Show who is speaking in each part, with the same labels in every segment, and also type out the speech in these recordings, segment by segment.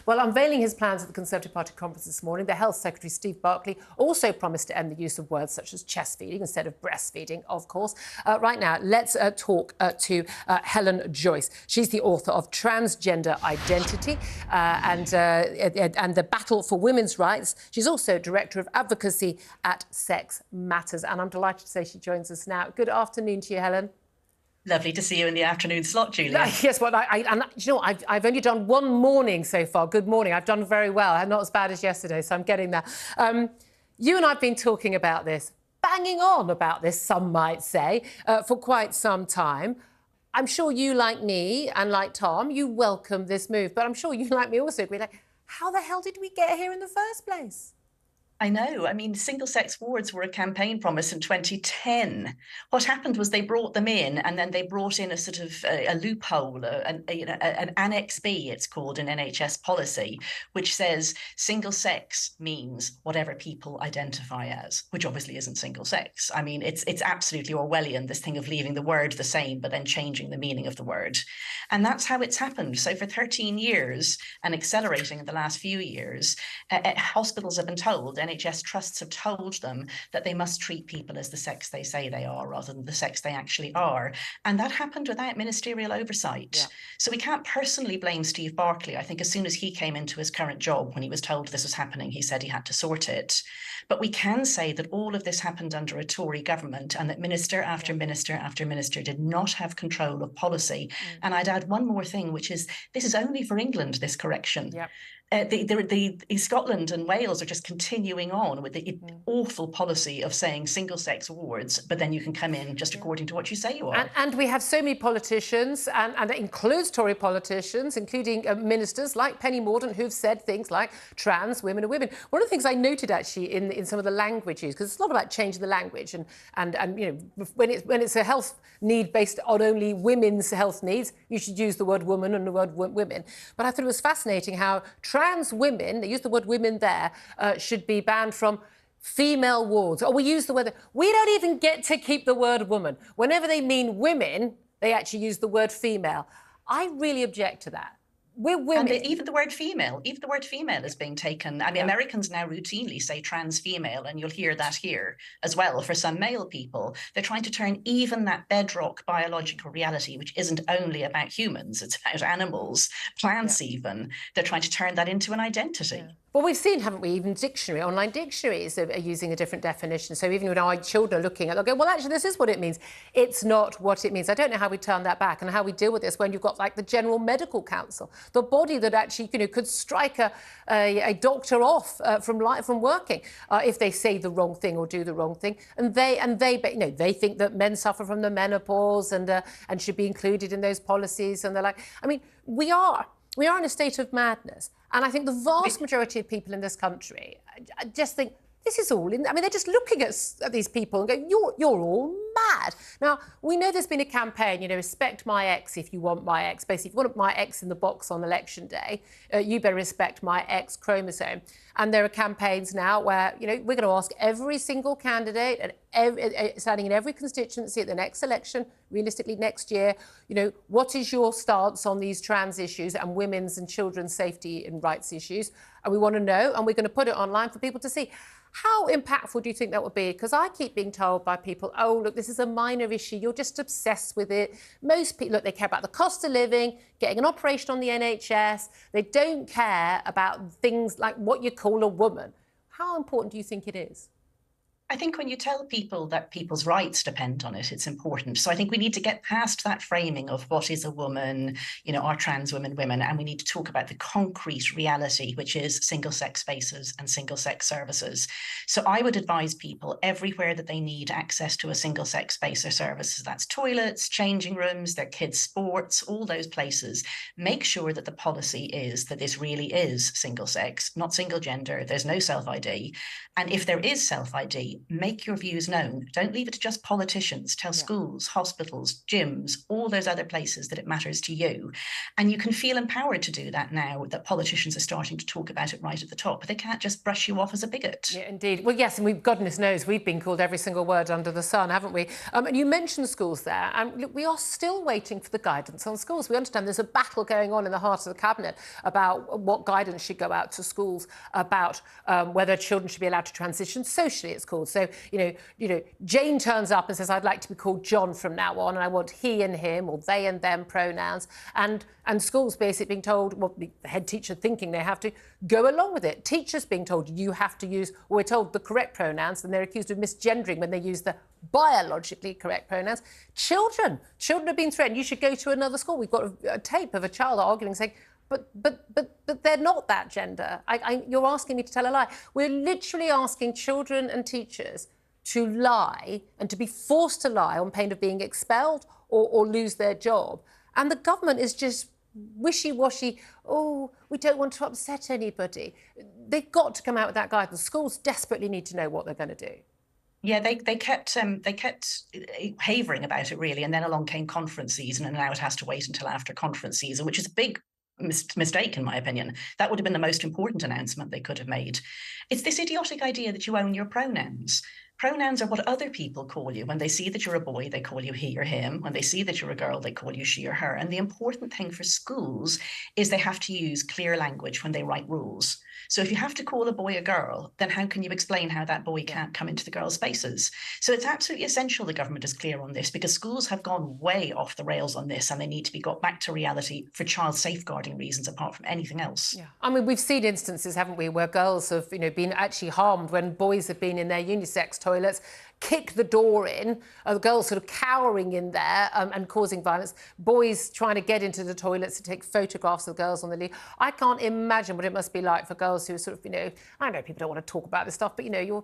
Speaker 1: Well, unveiling his plans at the Conservative Party conference this morning, the Health Secretary, Steve Barclay, also promised to end the use of words such as chest feeding instead of breastfeeding, of course. Right now, let's talk to Helen Joyce. She's the author of Transgender Identity and the Battle for Women's Rights. She's also Director of Advocacy at Sex Matters. And I'm delighted to say she joins us now. Good afternoon to you, Helen.
Speaker 2: Lovely to see you in the afternoon slot, Julia.
Speaker 1: Yes, well, you know, I've only done one morning so far. Good morning. I've done very well. Not as bad as yesterday, so I'm getting there. You and I have been talking about this, banging on about this, some might say, for quite some time. I'm sure you, like me and like Tom, you welcome this move, but I'm sure you, like me, also agree, like, how the hell did we get here in the first place?
Speaker 2: I know. I mean, single-sex wards were a campaign promise in 2010. What happened was they brought them in, and then they brought in a sort of a loophole, an Annex B, it's called, in NHS policy, which says single-sex means whatever people identify as, which obviously isn't single-sex. I mean, it's absolutely Orwellian, this thing of leaving the word the same, but then changing the meaning of the word. And that's how it's happened. So for 13 years, and accelerating in the last few years, hospitals have been told, NHS trusts have told them that they must treat people as the sex they say they are rather than the sex they actually are. And that happened without ministerial oversight. Yeah. So we can't personally blame Steve Barclay. I think as soon as he came into his current job, when he was told this was happening, he said he had to sort it. But we can say that all of this happened under a Tory government and that minister after minister after minister did not have control of policy. And I'd add one more thing, which is this is only for England, this correction. Yep. Scotland and Wales are just continuing on with the awful policy of saying single-sex wards, but then you can come in just according to what you say you are.
Speaker 1: And we have so many politicians, and it includes Tory politicians, including ministers like Penny Mordaunt, who've said things like trans women are women. One of the things I noted actually in some of the language used, because it's a lot about changing the language, and you know, when it's a health need based on only women's health needs, you should use the word woman and the word women. But I thought it was fascinating how trans women, they use the word women there, should be banned from female wards. Or we use the word... We don't even get to keep the word woman. Whenever they mean women, they actually use the word female. I really object to that. We're women.
Speaker 2: And even the word female is being taken. I mean, Americans now routinely say trans female, and you'll hear that here as well for some male people. They're trying to turn even that bedrock biological reality, which isn't only about humans, it's about animals, plants even. They're trying to turn that into an identity.
Speaker 1: Yeah. Well, we've seen, haven't we, even online dictionaries are using a different definition. So even when our children are looking at it, they'll go, well, actually, this is what it means. It's not what it means. I don't know how we turn that back and how we deal with this when you've got, like, the General Medical Council, the body that actually, you know, could strike a doctor off from working if they say the wrong thing or do the wrong thing. And they you know, they think that men suffer from the menopause and should be included in those policies. And they're like, I mean, we are in a state of madness. And I think the vast majority of people in this country just think, this is all in... I mean, they're just looking at these people and going, you're all mad. Now, we know there's been a campaign, you know, respect my ex if you want my ex. Basically, if you want my ex in the box on election day, you better respect my X chromosome. And there are campaigns now where, you know, we're going to ask every single candidate standing in every constituency at the next election, realistically next year, you know, what is your stance on these trans issues and women's and children's safety and rights issues? And we want to know, and we're going to put it online for people to see. How impactful do you think that would be? Because I keep being told by people, oh, look, this is a minor issue. You're just obsessed with it. Most people, look, they care about the cost of living, getting an operation on the NHS. They don't care about things like what you call a woman. How important do you think it is?
Speaker 2: I think when you tell people that people's rights depend on it, it's important. So I think we need to get past that framing of what is a woman, you know, are trans women women, and we need to talk about the concrete reality, which is single-sex spaces and single-sex services. So I would advise people everywhere that they need access to a single-sex space or services, that's toilets, changing rooms, their kids' sports, all those places, make sure that the policy is that this really is single-sex, not single-gender, there's no self-ID. And if there is self-ID, society, make your views known. Don't leave it to just politicians. Tell schools, hospitals, gyms, all those other places that it matters to you. And you can feel empowered to do that now that politicians are starting to talk about it right at the top. They can't just brush you off as a bigot.
Speaker 1: Yeah, indeed. Well, yes, and goodness knows, we've been called every single word under the sun, haven't we? And you mentioned schools there, and look, we are still waiting for the guidance on schools. We understand there's a battle going on in the heart of the cabinet about what guidance should go out to schools about whether children should be allowed to transition socially, it's called. So, you know, Jane turns up and says, I'd like to be called John from now on, and I want he and him or they and them pronouns. And schools basically being told, well, the head teacher thinking they have to go along with it. Teachers being told you have to use, or we're told, the correct pronouns, and they're accused of misgendering when they use the biologically correct pronouns. Children have been threatened. You should go to another school. We've got a tape of a child arguing, saying, but they're not that gender. You're asking me to tell a lie. We're literally asking children and teachers to lie and to be forced to lie on pain of being expelled or lose their job. And the government is just wishy-washy. Oh, we don't want to upset anybody. They've got to come out with that guidance. Schools desperately need to know what they're going to do.
Speaker 2: Yeah, they kept havering about it, really, and then along came conference season, and now it has to wait until after conference season, which is a big mistake, in my opinion. That would have been the most important announcement they could have made. It's this idiotic idea that you own your pronouns. Pronouns are what other people call you. When they see that you're a boy, they call you he or him. When they see that you're a girl, they call you she or her. And the important thing for schools is they have to use clear language when they write rules. So if you have to call a boy a girl, then how can you explain how that boy can't come into the girls' spaces? So it's absolutely essential the government is clear on this, because schools have gone way off the rails on this, and they need to be got back to reality for child safeguarding reasons apart from anything else.
Speaker 1: Yeah. I mean, we've seen instances, haven't we, where girls have, been actually harmed when boys have been in their unisex toilets, kick the door in, the girls sort of cowering in there and causing violence, boys trying to get into the toilets to take photographs of the girls on the lead. I can't imagine what it must be like for girls who are sort of, I know people don't want to talk about this stuff, but, anyone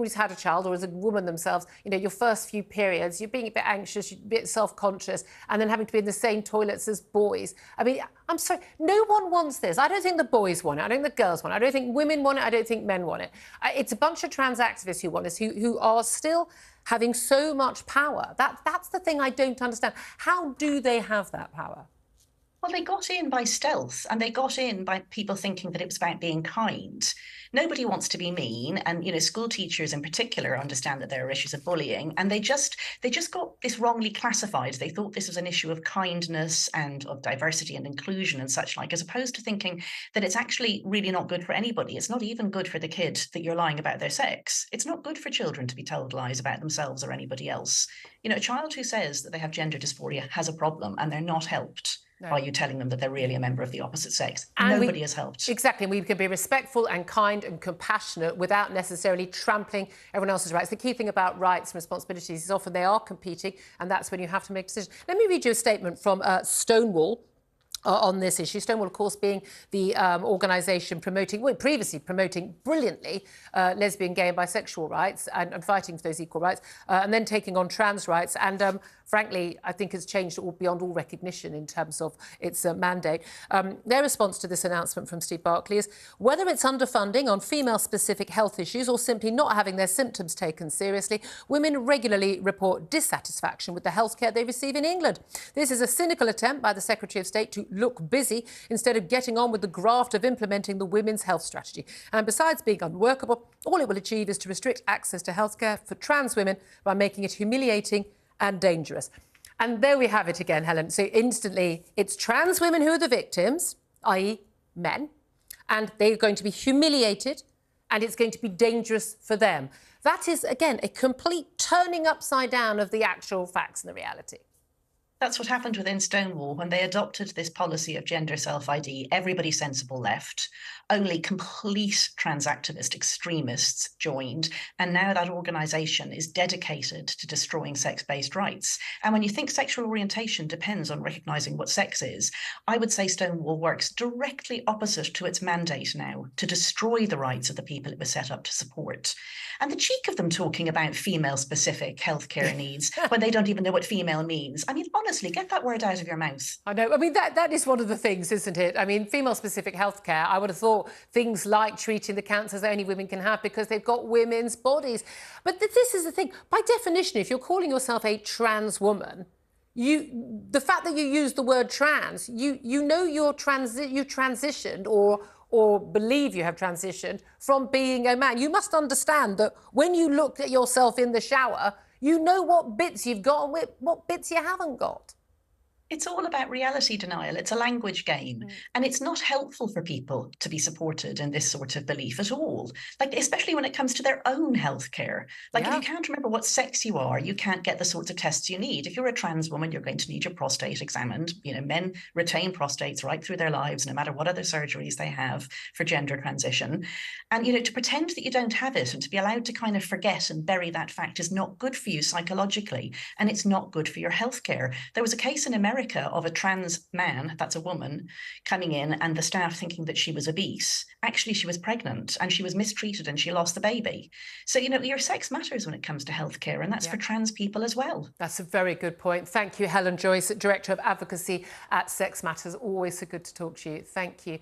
Speaker 1: who's had a child or as a woman themselves, your first few periods, you're being a bit anxious, you're a bit self-conscious, and then having to be in the same toilets as boys. I mean, I'm sorry, no one wants this. I don't think the boys want it. I don't think the girls want it. I don't think women want it. I don't think men want it. It's a bunch of trans activists who want this, who are still having so much power. That's the thing I don't understand. How do they have that power?
Speaker 2: Well, they got in by stealth, and they got in by people thinking that it was about being kind. Nobody wants to be mean, and school teachers in particular understand that there are issues of bullying, and they just got this wrongly classified. They thought this was an issue of kindness and of diversity and inclusion and such like, as opposed to thinking that it's actually really not good for anybody. It's not even good for the kid that you're lying about their sex. It's not good for children to be told lies about themselves or anybody else. A child who says that they have gender dysphoria has a problem, and they're not helped. No. By you telling them that they're really a member of the opposite sex. And nobody has helped.
Speaker 1: Exactly. We can be respectful and kind and compassionate without necessarily trampling everyone else's rights. The key thing about rights and responsibilities is often they are competing, and that's when you have to make decisions. Let me read you a statement from Stonewall on this issue. Stonewall, of course, being the organisation previously promoting brilliantly lesbian, gay and bisexual rights and fighting for those equal rights, and then taking on trans rights. And frankly, I think has changed beyond all recognition in terms of its mandate. Their response to this announcement from Steve Barclay is, whether it's underfunding on female-specific health issues or simply not having their symptoms taken seriously, women regularly report dissatisfaction with the healthcare they receive in England. This is a cynical attempt by the Secretary of State to look busy instead of getting on with the graft of implementing the women's health strategy. And besides being unworkable, all it will achieve is to restrict access to healthcare for trans women by making it humiliating and dangerous. And there we have it again, Helen. So instantly, it's trans women who are the victims, i.e. men, and they're going to be humiliated, and it's going to be dangerous for them. That is, again, a complete turning upside down of the actual facts and the reality.
Speaker 2: That's what happened within Stonewall when they adopted this policy of gender self-ID. Everybody sensible left. Only complete trans activist extremists joined. And now that organisation is dedicated to destroying sex-based rights. And when you think sexual orientation depends on recognising what sex is, I would say Stonewall works directly opposite to its mandate now, to destroy the rights of the people it was set up to support. And the cheek of them talking about female-specific healthcare needs when they don't even know what female means. I mean, honestly, honestly, get that word out of your mouth.
Speaker 1: I know. I mean, that is one of the things, isn't it? I mean, female-specific healthcare, I would have thought things like treating the cancers only women can have because they've got women's bodies. But this is the thing. By definition, if you're calling yourself a trans woman, the fact that you use the word trans, you know you transitioned or believe you have transitioned from being a man. You must understand that when you look at yourself in the shower, you know what bits you've got and what bits you haven't got.
Speaker 2: It's all about reality denial. It's a language game. And it's not helpful for people to be supported in this sort of belief at all. Like, especially when it comes to their own healthcare. Like, if you can't remember what sex you are, you can't get the sorts of tests you need. If you're a trans woman, you're going to need your prostate examined. You know, men retain prostates right through their lives, no matter what other surgeries they have for gender transition. And, you know, to pretend that you don't have it and to be allowed to kind of forget and bury that fact is not good for you psychologically. And it's not good for your healthcare. There was a case in America of a trans man, that's a woman, coming in and the staff thinking that she was obese. Actually, she was pregnant and she was mistreated and she lost the baby. So, you know, your sex matters when it comes to healthcare, and that's for trans people as well.
Speaker 1: That's a very good point. Thank you, Helen Joyce, Director of Advocacy at Sex Matters. Always so good to talk to you. Thank you.